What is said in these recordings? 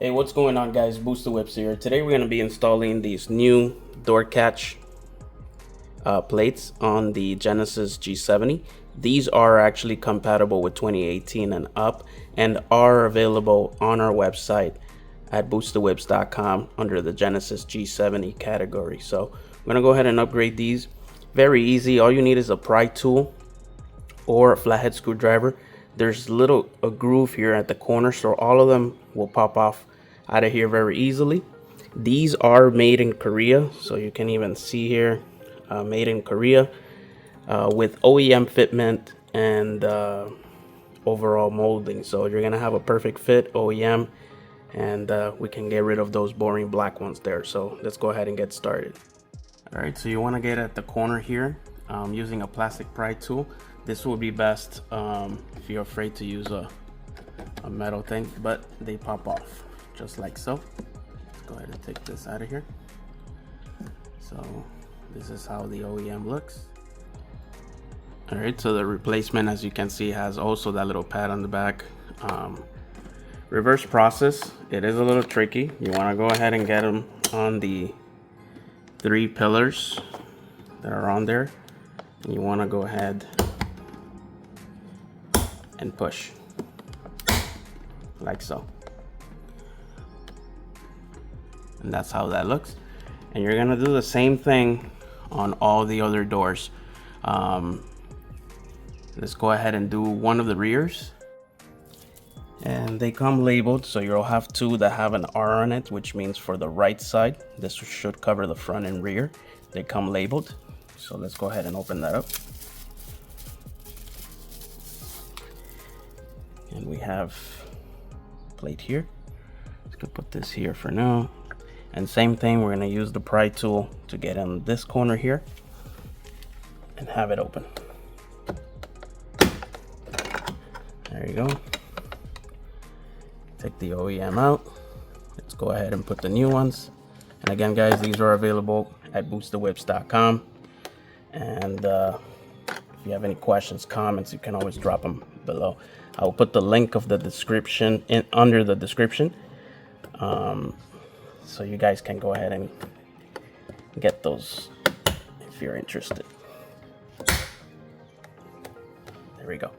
Hey, what's going on, guys? Booster Whips here. Today we're going to be installing these new door catch plates on the Genesis G70. These are actually compatible with 2018 and up and are available on our website at boosterwhips.com under the Genesis G70 category. So I'm going to go ahead and upgrade these. Very easy. All you need is a pry tool or a flathead screwdriver. There's a groove here at the corner, so all of them will pop off out of here very easily. These are made in Korea, so you can even see here, made in Korea, with OEM fitment and overall molding. So you're gonna have a perfect fit OEM, and we can get rid of those boring black ones there. So let's go ahead and get started. All right, so you want to get at the corner here using a plastic pry tool. This will be best if you're afraid to use a metal thing, but they pop off just like so. Let's go ahead and take this out of here. So this is how the OEM looks. All right, so the replacement, as you can see, has also that little pad on the back. Reverse process, it is a little tricky. You want to go ahead and get them on the 3 pillars that are on there. You want to go ahead and push like so, and that's how that looks. And you're gonna do the same thing on all the other doors. Let's go ahead and do one of the rears, and they come labeled, so you'll have 2 that have an R on it, which means for the right side. This should cover the front and rear. They come labeled, so let's go ahead and open that up. And we have a plate here. Let's go put this here for now. And same thing, we're gonna use the pry tool to get in this corner here and have it open. There you go. Take the OEM out. Let's go ahead and put the new ones. And again, guys, these are available at boosterwhips.com. And if you have any questions, comments, you can always drop them below. I will put the link of the description under the description, so you guys can go ahead and get those if you're interested. There we go.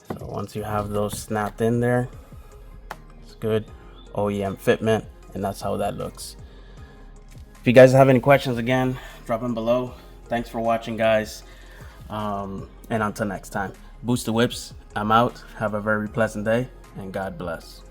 So once you have those snapped in there, it's good. OEM fitment, and that's how that looks. If you guys have any questions, again, drop them below. Thanks for watching, guys, and until next time, Booster Whips, I'm out. Have a very pleasant day, and God bless.